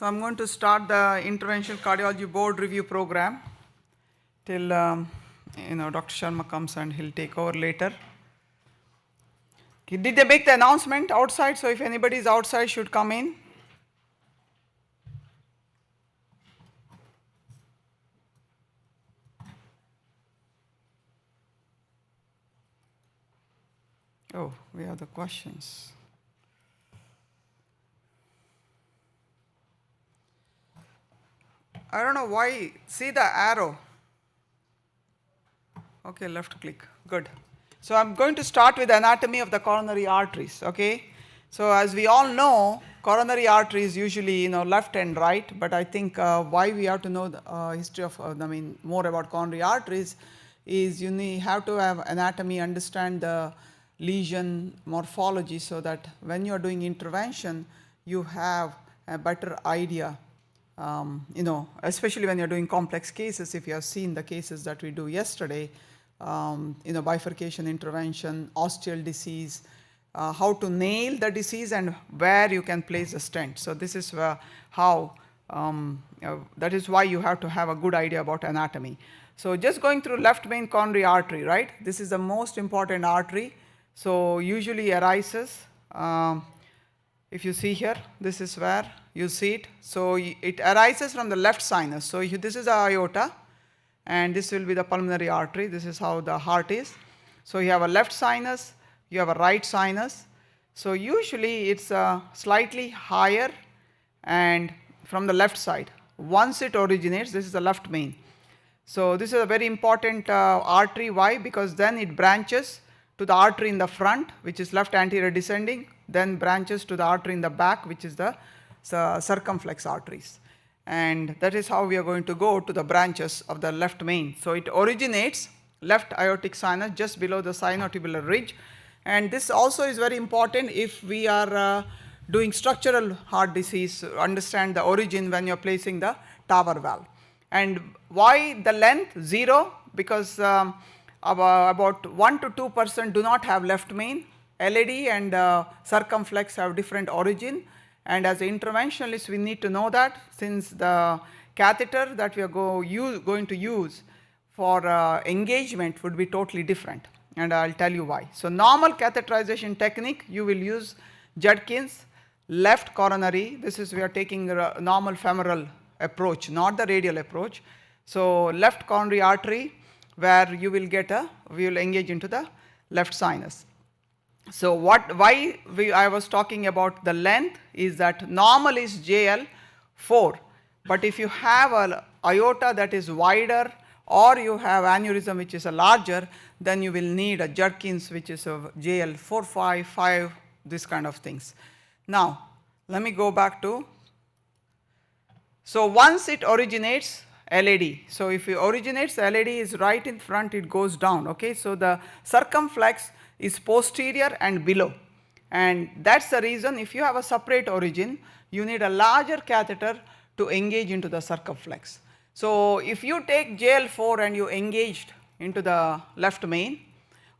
So I'm going to start the Interventional Cardiology Board Review Program till Dr. Sharma comes and he'll take over later. Okay, did they make the announcement outside? So if anybody is outside, should come in. Oh, we have the questions. I don't know why. See the arrow. Okay, left click. Good. So I'm going to start with anatomy of the coronary arteries. Okay. So as we all know, coronary artery is usually left and right. But I think why we have to know the history of more about coronary arteries is you have to have anatomy, understand the lesion morphology, so that when you are doing intervention, you have a better idea. Especially when you're doing complex cases, if you have seen the cases that we do yesterday, bifurcation intervention, osteal disease, how to nail the disease and where you can place the stent. So this is how, that is why you have to have a good idea about anatomy. So just going through left main coronary artery, right? This is the most important artery. So usually arises, if you see here, this is where you see it. So it arises from the left sinus. So this is the aorta, and this will be the pulmonary artery. This is how the heart is. So you have a left sinus, you have a right sinus. So usually it's slightly higher and from the left side. Once it originates, this is the left main. So this is a very important artery. Why? Because then it branches to the artery in the front, which is left anterior descending, then branches to the artery in the back, which is the circumflex arteries. And that is how we are going to go to the branches of the left main. So it originates left aortic sinus just below the sinotubular ridge. And this also is very important if we are doing structural heart disease, understand the origin when you are placing the TAVR valve. And why the length 0? Because about 1 to 2% do not have left main. LAD and circumflex have different origin. And as interventionalists, we need to know that, since the catheter that we are going to use for engagement would be totally different. And I'll tell you why. So normal catheterization technique, you will use Judkins, left coronary. This is, we are taking a normal femoral approach, not the radial approach. So left coronary artery, where you will we will engage into the left sinus. So why I was talking about the length is that normal is JL4, but if you have an aorta that is wider or you have aneurysm which is a larger, then you will need a Judkins which is of JL4, 5, this kind of things. Now let me go back to, so once it originates LAD, so if it originates, LAD is right in front, it goes down, okay. So the circumflex is posterior and below, and that's the reason if you have a separate origin, you need a larger catheter to engage into the circumflex. So if you take JL4 and you engaged into the left main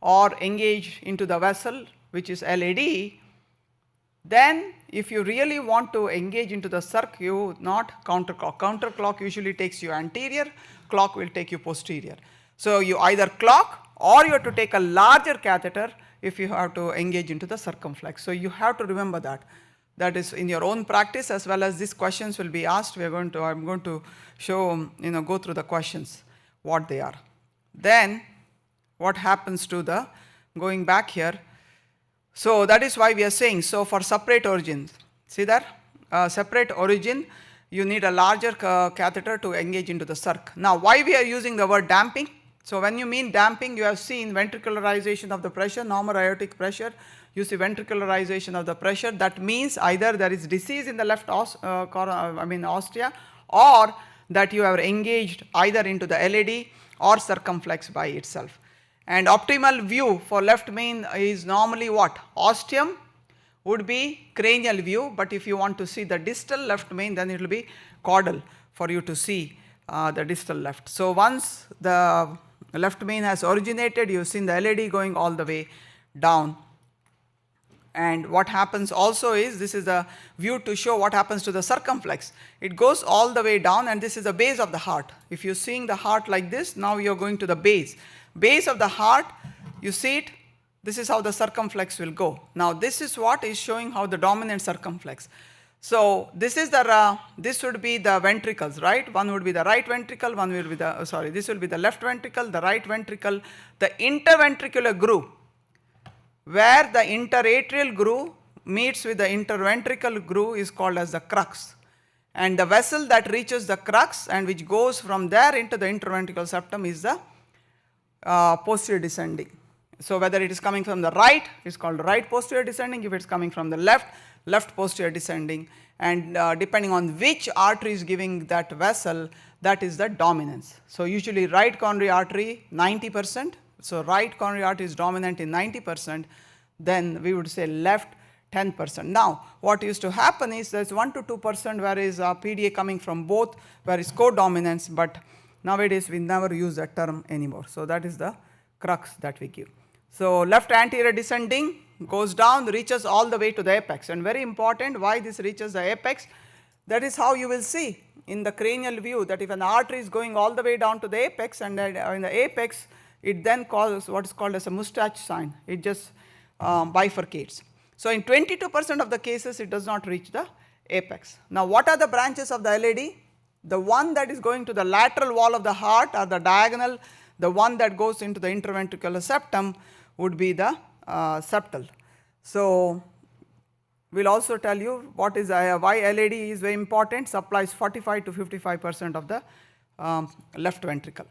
or engage into the vessel which is LAD, then if you really want to engage into the circ, you not counterclock. Counterclock usually takes you anterior, clock will take you posterior. So you either clock or you have to take a larger catheter if you have to engage into the circumflex. So you have to remember that. That is in your own practice, as well as these questions will be asked. I'm going to show, go through the questions, what they are. Then what happens to the, going back here. So that is why we are saying, so for separate origins, see that? Separate origin, you need a larger catheter to engage into the circ. Now why we are using the word damping? So when you mean damping, you have seen ventricularization of the pressure, normal aortic pressure, you see ventricularization of the pressure. That means either there is disease in the left ostia, or that you have engaged either into the LAD or circumflex by itself. And optimal view for left main is normally what? Ostium would be cranial view, but if you want to see the distal left main, then it will be caudal for you to see the distal left. So once the left main has originated, you've seen the LAD going all the way down And what happens also is, this is a view to show what happens to the circumflex. It goes all the way down, and this is the base of the heart. If you're seeing the heart like this, now you're going to the base. Base of the heart, you see it, this is how the circumflex will go. Now this is what is showing how the dominant circumflex. So this is the, this would be the ventricles, right? One would be the right ventricle, one will be the, this will be the left ventricle, the right ventricle, the interventricular groove, where the interatrial groove meets with the interventricular groove is called as the crux. And the vessel that reaches the crux and which goes from there into the interventricular septum is the posterior descending. So whether it is coming from the right, it's called right posterior descending. If it's coming from the left, left posterior descending. And depending on which artery is giving that vessel, that is the dominance. So usually right coronary artery 90%. So right coronary artery is dominant in 90%. Then we would say left 10%. Now what used to happen is there's 1 to 2% where is PDA coming from both, where is co-dominance, but nowadays we never use that term anymore. So that is the crux that we give. So left anterior descending goes down, reaches all the way to the apex. And very important, why this reaches the apex, that is how you will see in the cranial view that if an artery is going all the way down to the apex, and in the apex it then causes what is called as a mustache sign. It just bifurcates. So in 22% of the cases it does not reach the apex. Now what are the branches of the LAD? The one that is going to the lateral wall of the heart or the diagonal, the one that goes into the interventricular septum would be the septal. So we'll also tell you what is why LAD is very important, supplies 45 to 55% of the left ventricle.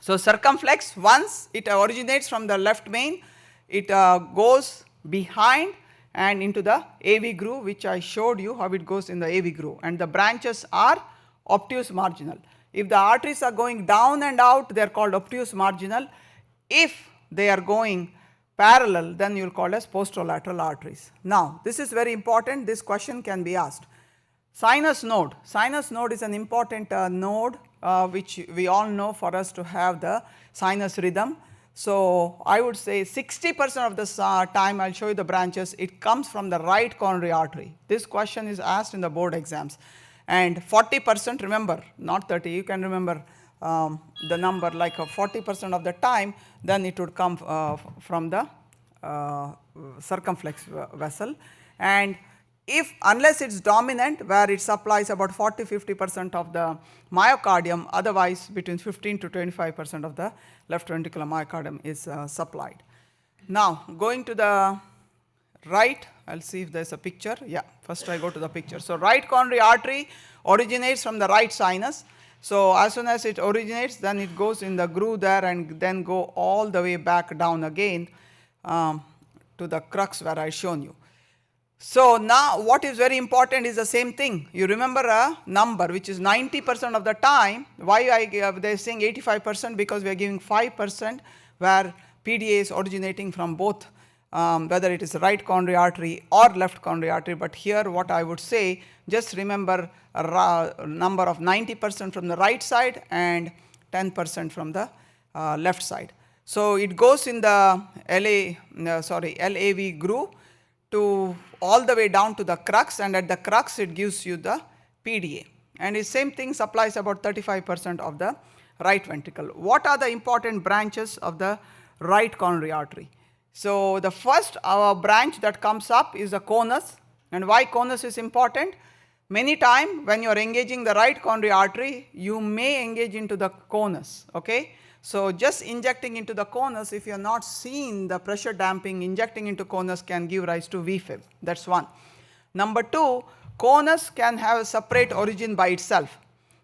So circumflex, once it originates from the left main, it goes behind and into the AV groove, which I showed you how it goes in the AV groove, and the branches are obtuse marginal. If the arteries are going down and out, they are called obtuse marginal. If they are going parallel, then you will call as posterolateral arteries. Now this is very important, this question can be asked. Sinus node. Sinus node is an important node which we all know for us to have the sinus rhythm. So I would say 60% of the time, I'll show you the branches, it comes from the right coronary artery. This question is asked in the board exams. And 40%, remember, not 30, you can remember the number like 40% of the time, then it would come from the circumflex vessel. And if, unless it's dominant, where it supplies about 40-50% of the myocardium, otherwise between 15 to 25% of the left ventricular myocardium is supplied. Now going to the right, I'll see if there's a picture. Yeah, first I go to the picture. So right coronary artery originates from the right sinus. So as soon as it originates, then it goes in the groove there and then go all the way back down again to the crux where I shown you. So now what is very important is the same thing. You remember a number which is 90% of the time. Why they're saying 85%? Because we are giving 5% where PDA is originating from both, whether it is right coronary artery or left coronary artery. But here what I would say, just remember a number of 90% from the right side and 10% from the left side. So it goes in the LAV groove to all the way down to the crux, and at the crux it gives you the PDA. And the same thing supplies about 35% of the right ventricle. What are the important branches of the right coronary artery? So the first branch that comes up is the conus. And why conus is important? Many times when you are engaging the right coronary artery, you may engage into the conus, okay? So just injecting into the conus, if you are not seeing the pressure damping, injecting into conus can give rise to VFib. That's one. Number two, conus can have a separate origin by itself.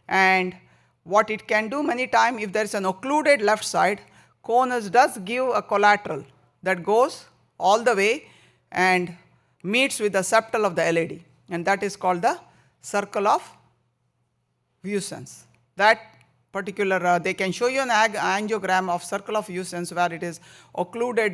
And what it can do many times, if there is an occluded left side, conus does give a collateral that goes all the way and meets with the septal of the LAD. And that is called the circle of Wissens. That particular, they can show you an angiogram of circle of Wissens where it is occluded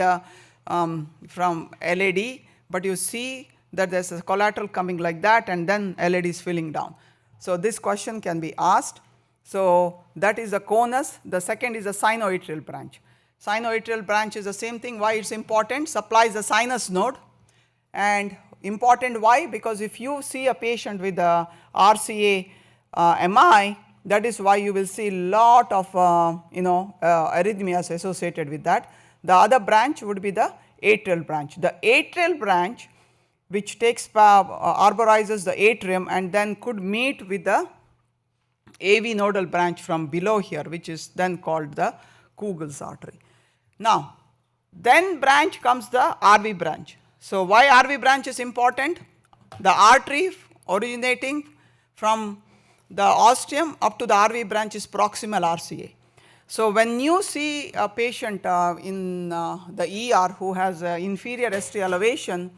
from LAD, but you see that there's a collateral coming like that and then LAD is filling down. So this question can be asked. So that is the conus. The second is the sinoatrial branch. Sinoatrial branch is the same thing. Why it's important? Supplies the sinus node. And important why? Because if you see a patient with a RCA MI, that is why you will see lot of arrhythmias associated with that. The other branch would be the atrial branch. The atrial branch, which takes arborizes the atrium and then could meet with the AV nodal branch from below here, which is then called the Kugel's artery. Now, then branch comes the RV branch. So, why RV branch is important? The artery originating from the ostium up to the RV branch is proximal RCA. So, when you see a patient in the ER who has inferior ST elevation,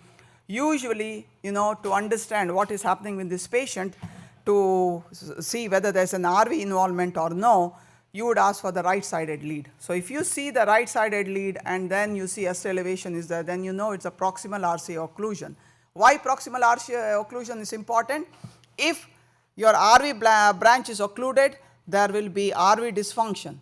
usually, to understand what is happening with this patient, to see whether there is an RV involvement or no, you would ask for the right-sided lead. So, if you see the right-sided lead and then you see ST elevation is there, then you know it is a proximal RCA occlusion. Why proximal RCA occlusion is important? If your RV branch is occluded, there will be RV dysfunction.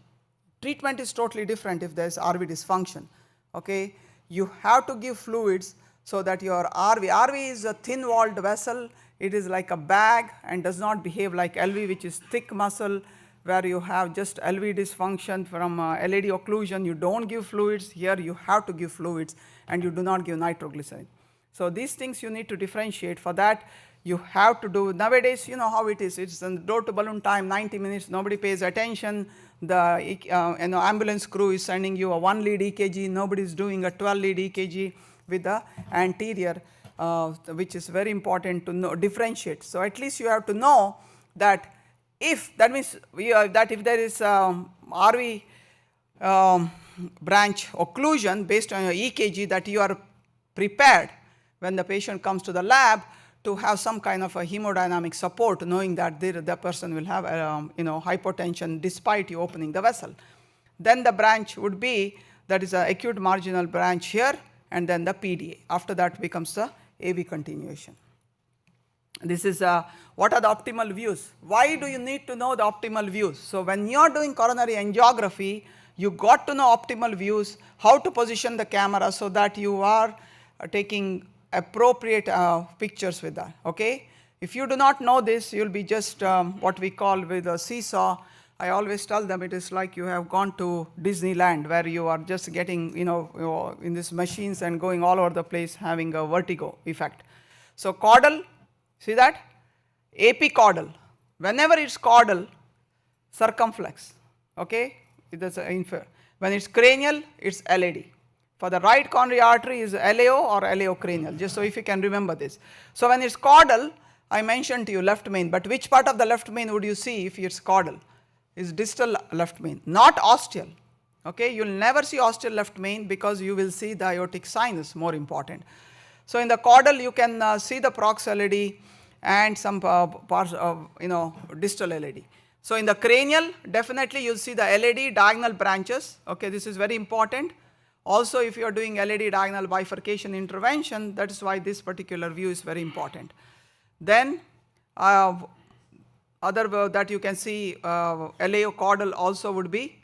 Treatment is totally different if there is RV dysfunction. Okay? You have to give fluids so that your RV is a thin walled vessel, it is like a bag and does not behave like LV, which is thick muscle, where you have just LV dysfunction from LAD occlusion. You do not give fluids. Here you have to give fluids and you do not give nitroglycerin. So, these things you need to differentiate. For that you have to do, nowadays you know how it is, it is in door to balloon time 90 minutes, nobody pays attention. The ambulance crew is sending you a 1 lead EKG, nobody is doing a 12 lead EKG with the anterior, which is very important to know, differentiate. So, at least you have to know that if, that means that if there is RV branch occlusion based on your EKG, that you are prepared when the patient comes to the lab to have some kind of a hemodynamic support, knowing that the person will have hypotension despite you opening the vessel. Then the branch would be, that is a acute marginal branch here, and then the PDA. After that becomes the AV continuation. This is what are the optimal views? Why do you need to know the optimal views? So, when you are doing coronary angiography, you got to know optimal views, how to position the camera so that you are taking appropriate pictures with that. Okay? If you do not know this, you will be just what we call with a seesaw. I always tell them it is like you have gone to Disneyland, where you are just getting in these machines and going all over the place, having a vertigo effect. So, caudal, see that? Epicaudal. Whenever it is caudal, circumflex. Okay? When it is cranial, it is LAD. For the right coronary artery is LAO or LAO cranial, just so if you can remember this. So, when it is caudal, I mentioned to you left main, but which part of the left main would you see if it is caudal? Is distal left main, not ostial. Okay? You will never see ostial left main because you will see the aortic sinus, more important. So, in the caudal you can see the prox LAD and some parts of distal LAD. So, in the cranial definitely you will see the LAD diagonal branches. Okay? This is very important. Also, if you are doing LAD diagonal bifurcation intervention, that is why this particular view is very important. Then other that you can see LAO caudal also would be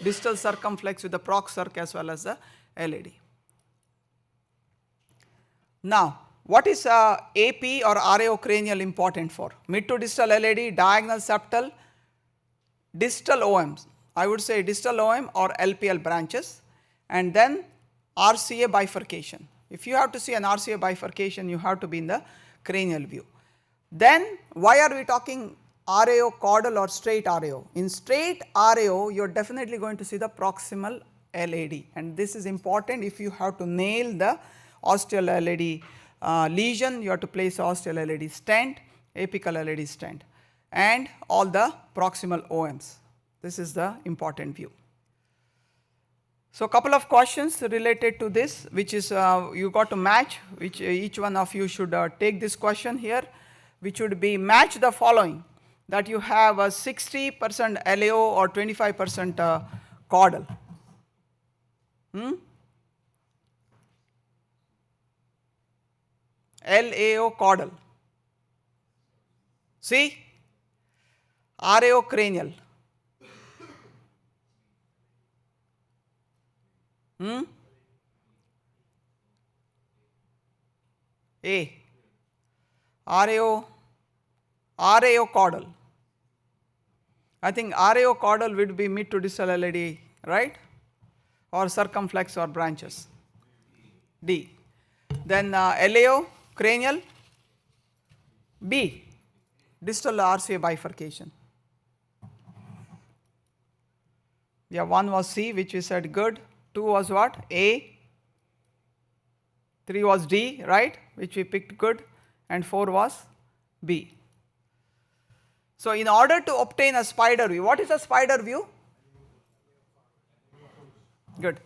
distal circumflex with the prox circ as well as the LAD. Now, what is AP or RAO cranial important for? Mid to distal LAD, diagonal septal, distal OMs. I would say distal OM or LPL branches, and then RCA bifurcation. If you have to see an RCA bifurcation, you have to be in the cranial view. Then why are we talking RAO caudal or straight RAO? In straight RAO, you are definitely going to see the proximal LAD, and this is important. If you have to nail the ostial LAD lesion, you have to place ostial LAD stent, apical LAD stent, and all the proximal OMs. This is the important view. So, couple of questions related to this, which is you got to match, which each one of you should take this question here, which would be match the following, that you have a 60% LAO or 25% caudal. LAO caudal. See? RAO cranial. A. RAO caudal. I think RAO caudal would be mid to distal LAD, right? Or circumflex or branches. D. Then LAO cranial. B. Distal RCA bifurcation. Yeah, one was C, which we said good. 2 was what? A. 3 was D, right? Which we picked good. And 4 was B. So in order to obtain a spider view, what is a spider view? Good.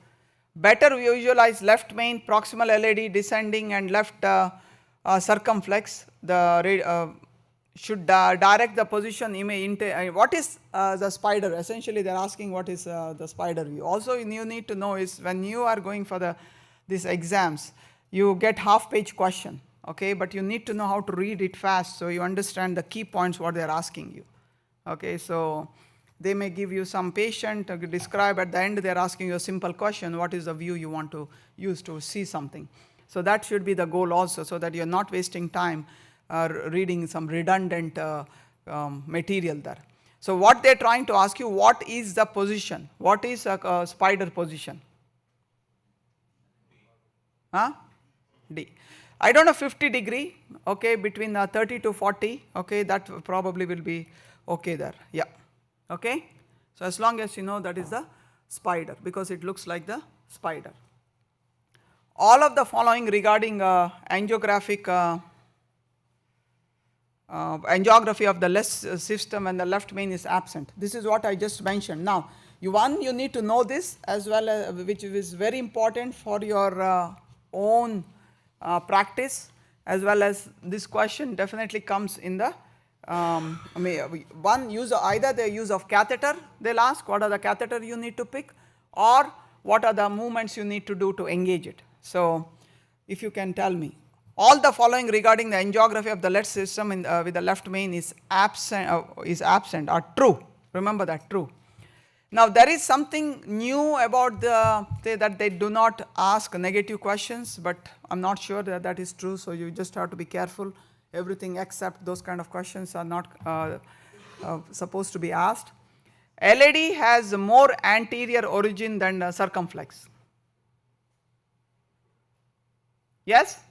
Better visualize left main, proximal LAD, descending and left circumflex. The should direct the position image. What is the spider? Essentially they are asking what is the spider view. Also you need to know is when you are going for these exams, you get half page question, okay, but you need to know how to read it fast so you understand the key points what they are asking you. Okay, so they may give you some patient describe, at the end they are asking you a simple question, what is the view you want to use to see something. So that should be the goal also, so that you are not wasting time reading some redundant material there. So what they are trying to ask you, what is the position? What is a spider position? Huh? D. I don't know 50 degree, okay, between 30 to 40, okay, that probably will be okay there, yeah, okay. So as long as you know that is the spider, because it looks like the spider. All of the following regarding angiography of the left system and the left main is absent. This is what I just mentioned. Now, you need to know this as well, as, which is very important for your own practice, as well as this question definitely comes in the one use, either the use of catheter, they will ask what are the catheter you need to pick, or what are the movements you need to do to engage it. So if you can tell me, all the following regarding the angiography of the left system with the left main is absent or true. Remember that, true. Now there is something new about that they do not ask negative questions, but I am not sure that that is true, so you just have to be careful. Everything except those kind of questions are not supposed to be asked. LAD has more anterior origin than circumflex. Yes?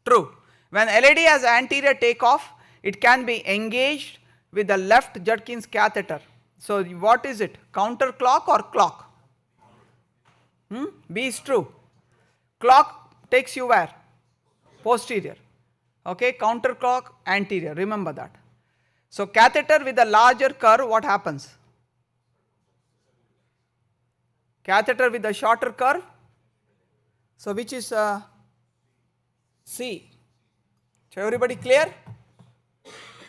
True. When LAD has anterior takeoff, it can be engaged with the left Judkins catheter. So what is it? Counterclock or clock? B is true. Clock takes you where? Posterior. Okay, counterclock, anterior, remember that. So catheter with a larger curve, what happens? Catheter with a shorter curve, so which is C. So everybody clear?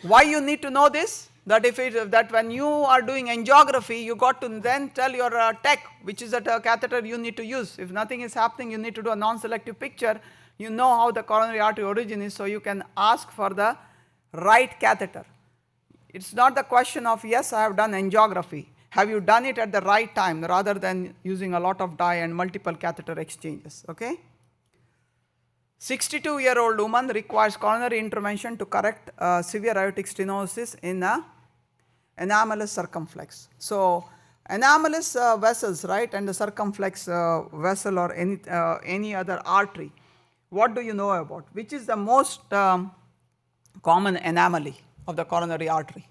Why you need to know this? That that when you are doing angiography, you got to then tell your tech which is the catheter you need to use. If nothing is happening, you need to do a non-selective picture. You know how the coronary artery origin is, so you can ask for the right catheter. It is not the question of yes, I have done angiography. Have you done it at the right time rather than using a lot of dye and multiple catheter exchanges, okay? 62-year-old woman requires coronary intervention to correct severe aortic stenosis in anomalous circumflex. So anomalous vessels, right, and the circumflex vessel or any other artery, what do you know about? Which is the most common anomaly of the coronary artery?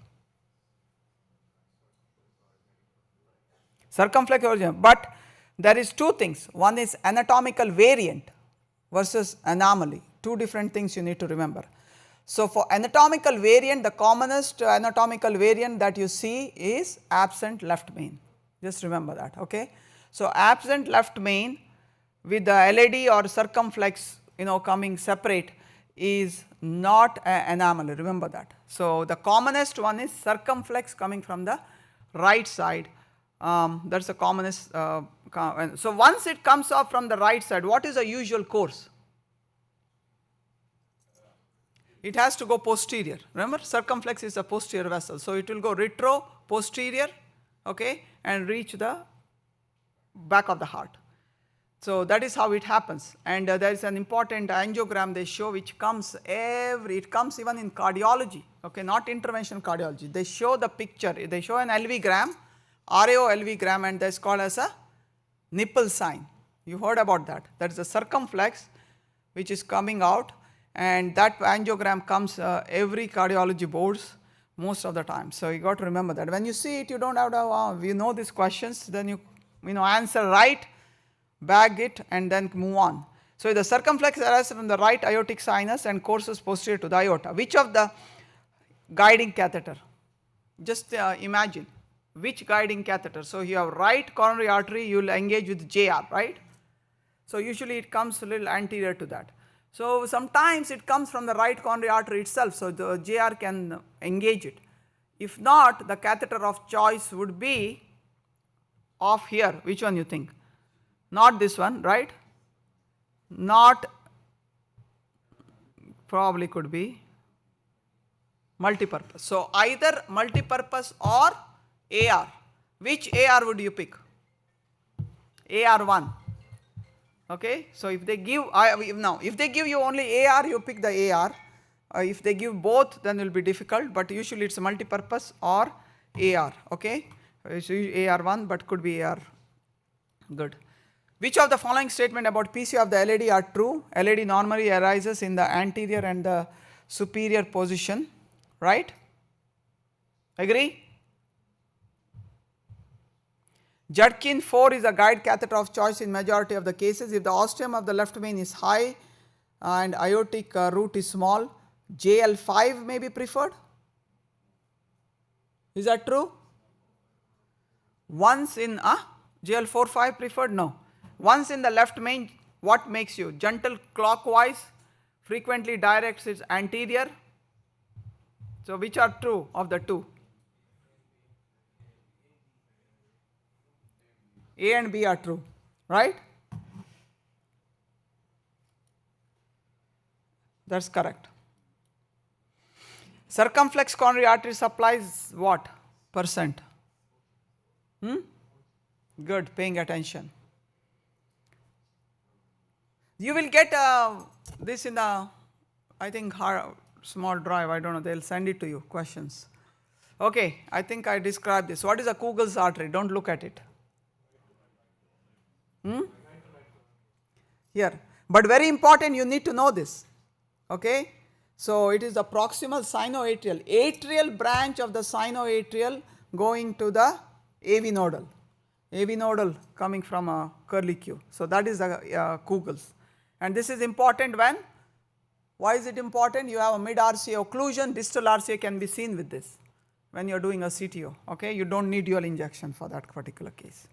Circumflex origin, but there is two things. One is anatomical variant versus anomaly, two different things you need to remember. So for anatomical variant, the commonest anatomical variant that you see is absent left main, just remember that, okay. So absent left main with the LAD or circumflex coming separate is not an anomaly, remember that. So the commonest one is circumflex coming from the right side, that is the commonest. So once it comes off from the right side, what is the usual course? It has to go posterior. Remember, circumflex is a posterior vessel, so it will go retro posterior, okay, and reach the back of the heart. So that is how it happens. And there is an important angiogram they show which comes it comes even in cardiology, okay, not interventional cardiology. They show the picture, they show an LV gram, RAO LV gram, and that's called as a nipple sign. You heard about that. That is a circumflex which is coming out, and that angiogram comes every cardiology boards most of the time. So you got to remember that. When you see it, you don't have to, you know these questions, then you answer right, bag it, and then move on. So the circumflex arises from the right aortic sinus and courses posterior to the aorta. Which of the guiding catheter? Just imagine which guiding catheter. So you have right coronary artery, you will engage with JR, right? So usually it comes a little anterior to that. So sometimes it comes from the right coronary artery itself, so the JR can engage it. If not, the catheter of choice would be off here. Which one you think? Not this one, right? Not, probably could be multipurpose. So either multipurpose or AR. Which AR would you pick? AR1. Okay, so if they give, now if they give you only AR, you pick the AR. If they give both, then it will be difficult, but usually it's a multipurpose or AR, okay. So AR1, but could be AR, good. Which of the following statement about PC of the LAD are true? LAD normally arises in the anterior and the superior position, right? Agree? Judkin 4 is a guide catheter of choice in majority of the cases. If the ostium of the left main is high and aortic root is small, JL5 may be preferred. Is that true? Once in JL4-5 preferred? No. Once in the left main, what makes you? Gentle clockwise, frequently directs its anterior. So which are true of the two? A and B are true, right? That's correct. Circumflex coronary artery supplies what percent? Good, paying attention. You will get this in the, I think, small drive, I don't know, they'll send it to you, questions. Okay, I think I described this. What is a Kugel's artery? Don't look at it. Here, but very important, you need to know this, okay. So it is the proximal sinoatrial, atrial branch of the sinoatrial going to the AV nodal coming from a curlicue. So that is the Kugel's, and this is important when, why is it important? You have a mid RCA occlusion, distal RCA can be seen with this when you are doing a CTO, okay. You don't need dual injection for that particular case.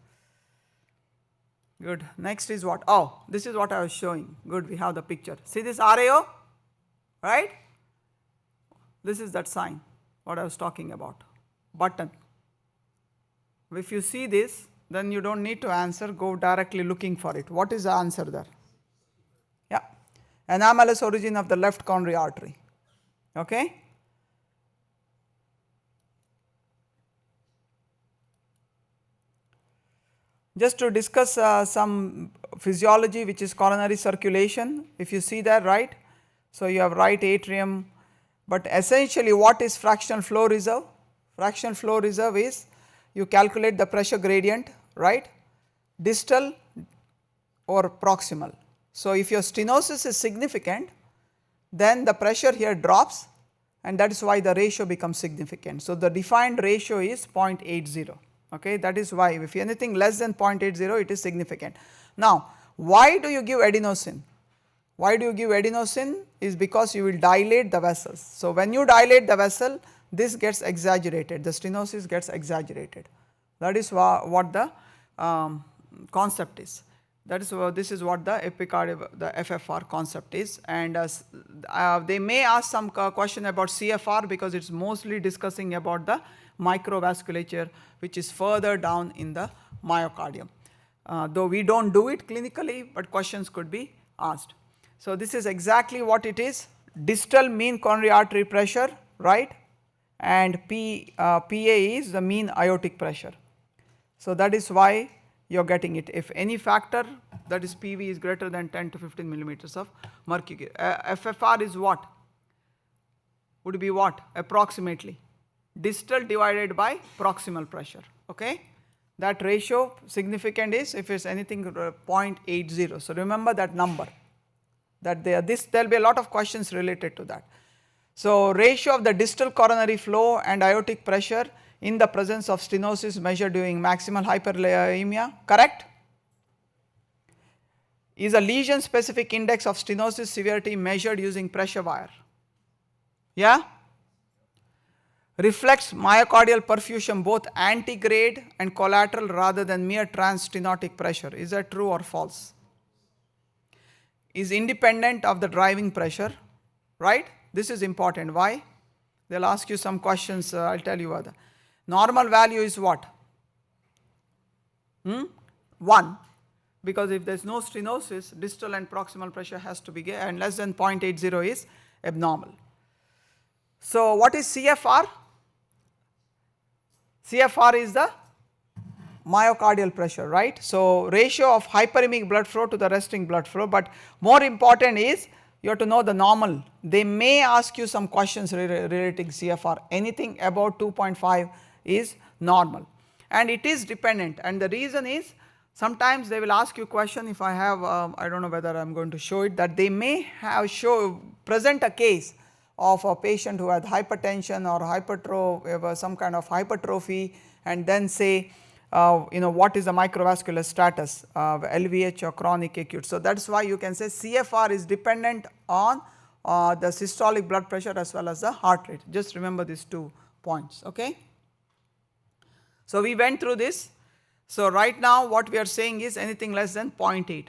Good. Next is what? Oh, this is what I was showing. Good, we have the picture. See this RAO, right? This is that sign, what I was talking about, button. If you see this, then you don't need to answer, go directly looking for it. What is the answer there? Yeah, anomalous origin of the left coronary artery, okay. Just to discuss some physiology, which is coronary circulation. If you see that, right? So you have right atrium, but essentially what is fractional flow reserve? Fractional flow reserve is, you calculate the pressure gradient, right? Distal or proximal. So if your stenosis is significant, then the pressure here drops, and that is why the ratio becomes significant. So the defined ratio is 0.80. Okay, that is why if anything less than 0.80, it is significant. Now, why do you give adenosine? Why do you give adenosine? Is because you will dilate the vessels. So when you dilate the vessel, this gets exaggerated, the stenosis gets exaggerated. That is what the concept is. That is this is what the epicardial, the FFR concept is, and they may ask some question about CFR because it's mostly discussing about the microvasculature, which is further down in the myocardium. Though we don't do it clinically, but questions could be asked. So this is exactly what it is. Distal mean coronary artery pressure, right? And PA is the mean aortic pressure. So that is why you're getting it. If any factor that is PV is greater than 10 to 15 millimeters of mercury. FFR is what? Would be what? Approximately. Distal divided by proximal pressure. Okay? That ratio significant is if it's anything 0.80. So remember that number. That there will be a lot of questions related to that. So ratio of the distal coronary flow and aortic pressure in the presence of stenosis measured during maximal hyperemia, correct? Is a lesion specific index of stenosis severity measured using pressure wire. Yeah? Reflects myocardial perfusion both antegrade and collateral rather than mere transstenotic pressure. Is that true or false? Is independent of the driving pressure, right? This is important. Why? They'll ask you some questions, I'll tell you what. Normal value is what? 1. Because if there's no stenosis, distal and proximal pressure has to be and less than 0.80 is abnormal. So what is CFR? CFR is the myocardial pressure, right? So ratio of hyperemic blood flow to the resting blood flow, but more important is you have to know the normal. They may ask you some questions relating CFR. Anything above 2.5 is normal, and it is dependent, and the reason is sometimes they will ask you question. If I have I don't know whether I am going to show it, that they may have present a case of a patient who had hypertension or some kind of hypertrophy, and then say what is the microvascular status, LVH or chronic acute. So that's why you can say CFR is dependent on the systolic blood pressure as well as the heart rate. Just remember these 2 points. Okay. So we went through this. So right now what we are saying is anything less than 0.8.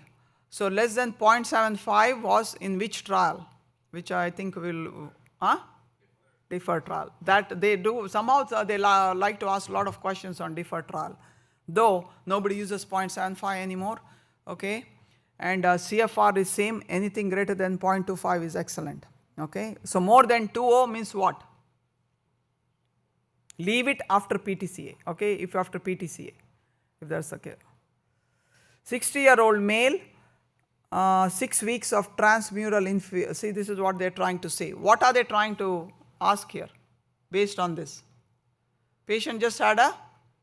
So less than 0.75 was in which trial? Which I think will deferred trial. That they do somehow they like to ask a lot of questions on deferred trial, though nobody uses 0.75 anymore. Okay, and CFR is same. Anything greater than 0.25 is excellent. Okay, so more than 2.0 means what? Leave it after PTCA. Okay, if after PTCA, if that's okay. 60-year-old male, 6 weeks of transmural see, this is what they are trying to say. What are they trying to ask here based on this? Patient just had a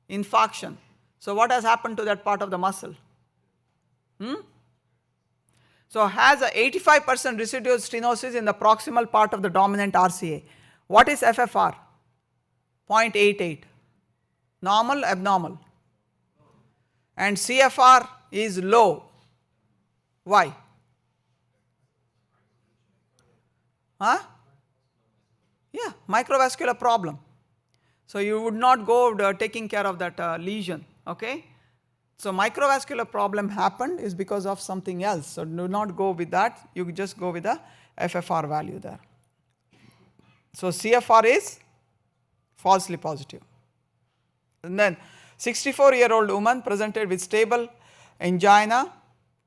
infarction. So what has happened to that part of the muscle? So has a 85% residual stenosis in the proximal part of the dominant RCA. What is FFR? 0.88. Normal, abnormal. And CFR is low. Why? Yeah, microvascular problem. So you would not go taking care of that lesion. Okay. So microvascular problem happened is because of something else. So do not go with that. You just go with the FFR value there. So CFR is falsely positive. And then 64-year-old woman presented with stable angina.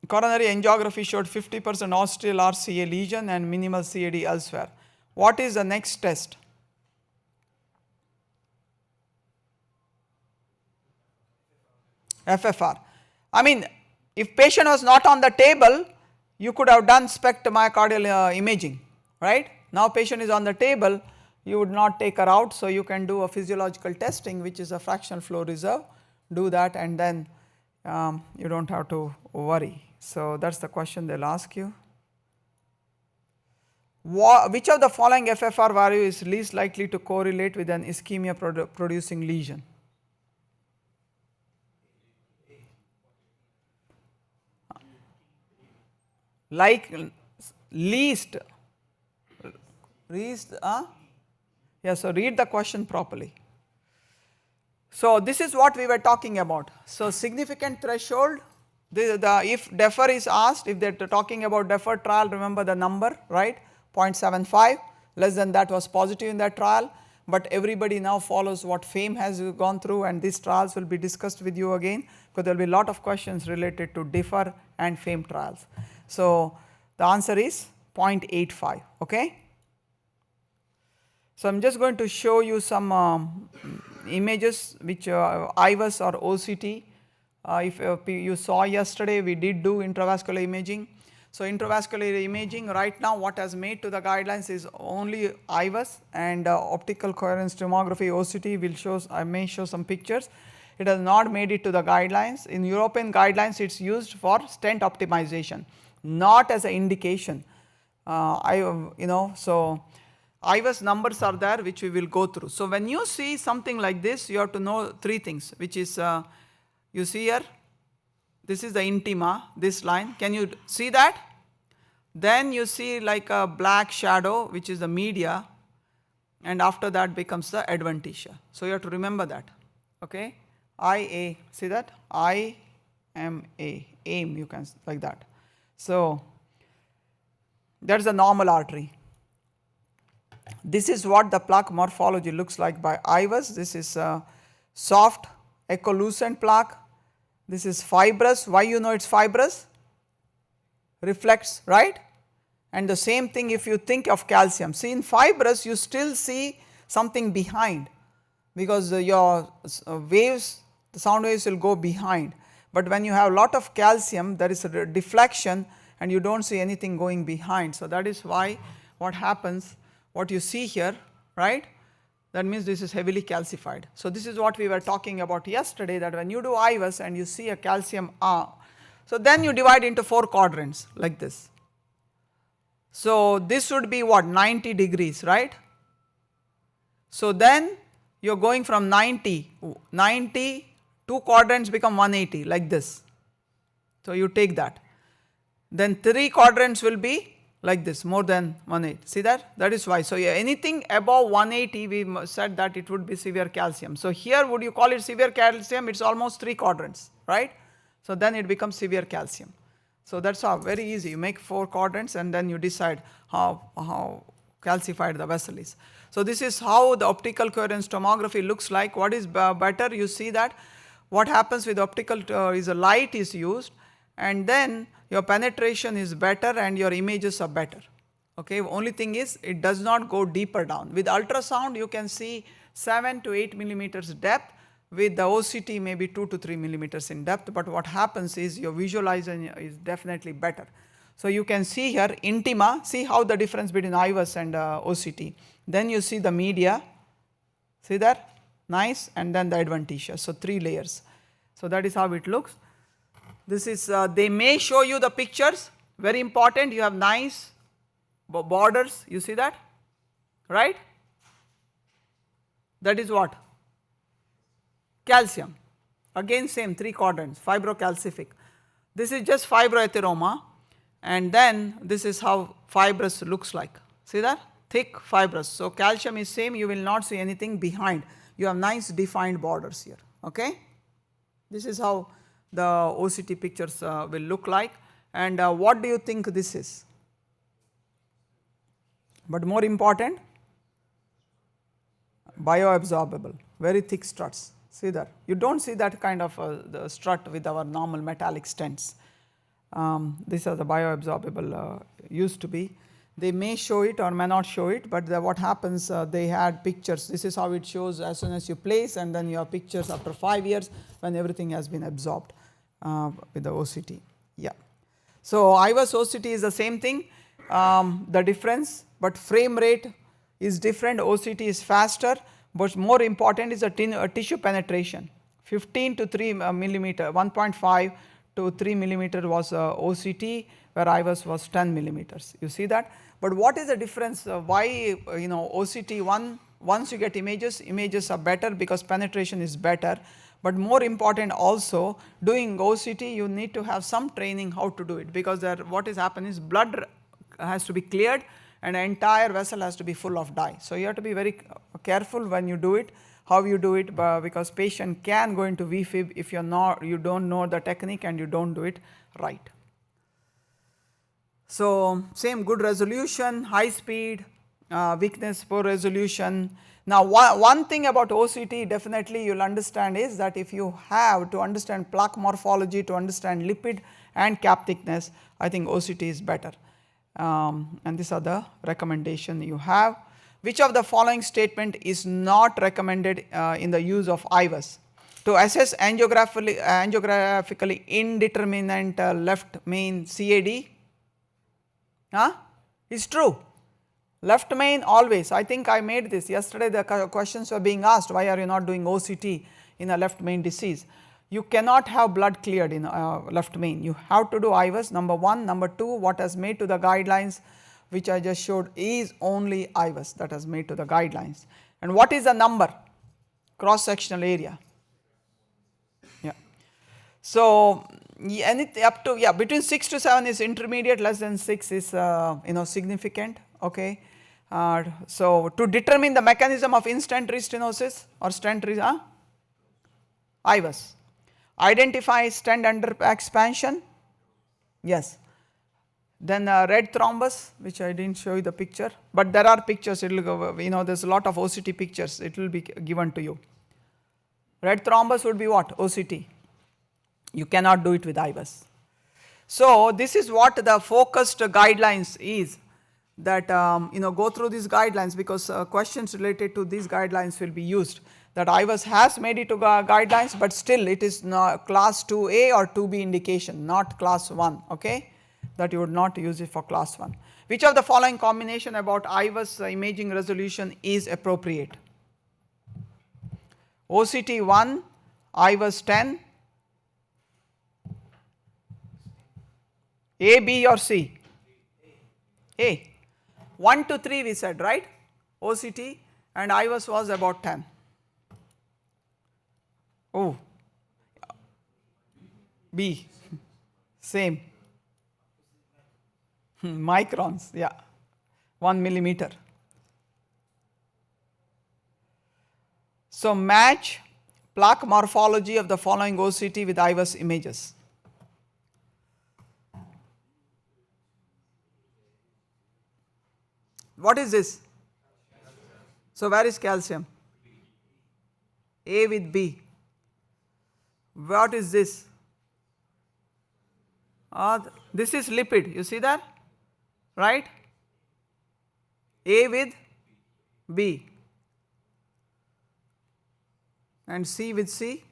Coronary angiography showed 50% ostial RCA lesion and minimal CAD elsewhere. What is the next test? FFR. I mean, if patient was not on the table, you could have done SPECT myocardial imaging, right? Now patient is on the table, you would not take her out, so you can do a physiological testing, which is a fractional flow reserve. Do that, and then you don't have to worry. So that's the question they'll ask you. Which of the following FFR value is least likely to correlate with an ischemia producing lesion? Like least, yeah, so read the question properly. So this is what we were talking about. So significant threshold, if defer is asked, if they're talking about deferred trial, remember the number, right? 0.75, less than that was positive in that trial, but everybody now follows what FAME has gone through, and these trials will be discussed with you again, because there will be a lot of questions related to defer and FAME trials. So the answer is 0.85, okay? So I'm just going to show you some images which IVUS or OCT If you saw yesterday, we did do intravascular imaging. So intravascular imaging right now what has made to the guidelines is only IVUS and optical coherence tomography OCT will show, I may show some pictures. It has not made it to the guidelines. In European guidelines it is used for stent optimization, not as an indication. So IVUS numbers are there which we will go through. So when you see something like this, you have to know three things, which is you see here, this is the intima, this line, can you see that? Then you see like a black shadow which is the media, and after that becomes the adventitia. So you have to remember that, okay. IA, see that? IMA, aim you can like that. So that is the normal artery. This is what the plaque morphology looks like by IVUS. This is soft echolucent plaque. This is fibrous. Why you know it is fibrous? Reflects, right? And the same thing if you think of calcium. See, in fibrous you still see something behind, because your waves, the sound waves will go behind. But when you have a lot of calcium, there is a deflection and you do not see anything going behind. So that is why what happens, what you see here, right? That means this is heavily calcified. So this is what we were talking about yesterday, that when you do IVUS and you see a calcium so then you divide into 4 quadrants like this. So this would be what, 90 degrees, right? So then you are going from 90, 2 quadrants become 180 like this. So you take that. Then 3 quadrants will be like this, more than 180. See that? That is why. So anything above 180 we said that it would be severe calcium. So here would you call it severe calcium? It is almost 3 quadrants, right? So then it becomes severe calcium. So that is how, very easy. You make 4 quadrants and then you decide how calcified the vessel is. So this is how the optical coherence tomography looks like. What is better? You see that what happens with optical is a light is used, and then your penetration is better and your images are better. Okay, only thing is it does not go deeper down. With ultrasound you can see 7 to 8 millimeters depth, with the OCT maybe 2 to 3 millimeters in depth, but what happens is your visualization is definitely better. So you can see here intima, see how the difference between IVUS and OCT. Then you see the media, see that? Nice, and then the adventitia, so 3 layers. So that is how it looks. This is, they may show you the pictures, very important, you have nice borders, you see that, right? That is what? Calcium, again same 3 quadrants, fibrocalcific. This is just fibroatheroma, and then this is how fibrous looks like, see that? Thick fibrous. So calcium is same, you will not see anything behind, you have nice defined borders here, okay? This is how the OCT pictures will look like. And what do you think this is? But more important, bioabsorbable, very thick struts. See that? You do not see that kind of the strut with our normal metallic stents. These are the bioabsorbable used to be. They may show it or may not show it, but what happens, they had pictures. This is how it shows as soon as you place, and then you have pictures after 5 years when everything has been absorbed with the OCT. Yeah. So IVUS OCT is the same thing, the difference, but frame rate is different. OCT is faster, but more important is the tissue penetration. 15 to 3 millimeter, 1.5 to 3 millimeter was OCT, where IVUS was 10 millimeters. You see that? But what is the difference? Why OCT once you get images are better because penetration is better. But more important also, doing OCT you need to have some training how to do it, because what is happening is blood has to be cleared and the entire vessel has to be full of dye. So you have to be very careful when you do it, how you do it, because patient can go into VFib if you don't know the technique and you don't do it right. So same, good resolution, high speed, weakness, poor resolution. Now one thing about OCT definitely you will understand is that if you have to understand plaque morphology, to understand lipid and cap thickness, I think OCT is better. And these are the recommendation you have. Which of the following statement is not recommended in the use of IVUS? To assess angiographically indeterminate left main CAD, is true. Left main always, I think I made this yesterday, the questions were being asked, why are you not doing OCT in a left main disease? You cannot have blood cleared in left main, you have to do IVUS, number 1. Number 2, what has made to the guidelines which I just showed is only IVUS that has made to the guidelines. And what is the number? Cross sectional area. Yeah. So, up to between 6 to 7 is intermediate, less than 6 is significant. Okay. So, to determine the mechanism of in-stent restenosis or stent IVUS. Identify stent under expansion. Yes. Then red thrombus, which I did not show you the picture, but there are pictures, it will go, there is a lot of OCT pictures, it will be given to you. Red thrombus would be what? OCT. You cannot do it with IVUS. So, this is what the focused guidelines is, that go through these guidelines, because questions related to these guidelines will be used. That IVUS has made it to guidelines, but still it is not class 2A or 2B indication, not class 1, okay, that you would not use it for class 1. Which of the following combination about IVUS imaging resolution is appropriate? OCT 1, IVUS 10, A, B or C? A. 1 to 3 we said, right? OCT and IVUS was about 10. Oh, B, same. Microns, yeah, 1 millimeter. So, match plaque morphology of the following OCT with IVUS images. What is this? So, where is calcium? A with B. What is this? This is lipid, you see that, right? A with B and C with C,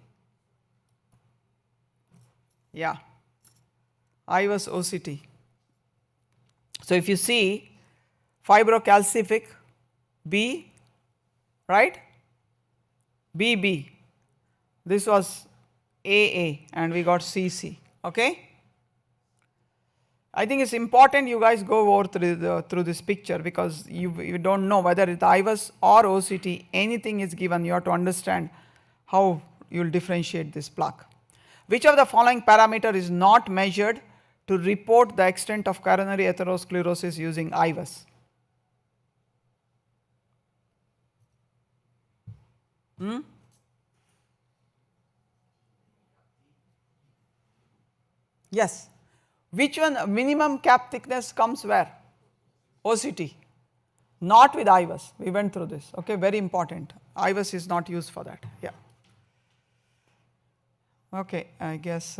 yeah, IVUS OCT. So, if you see fibrocalcific B, right, BB, this was AA and we got CC, okay. I think it is important you guys go over through this picture, because you do not know whether it is IVUS or OCT, anything is given, you have to understand how you will differentiate this plaque. Which of the following parameter is not measured to report the extent of coronary atherosclerosis using IVUS? Yes. Which one? Minimum cap thickness comes where? OCT, not with IVUS. We went through this, okay, very important. IVUS is not used for that, yeah. Okay, I guess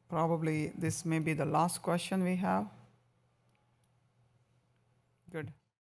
probably this may be the last question we have. Good.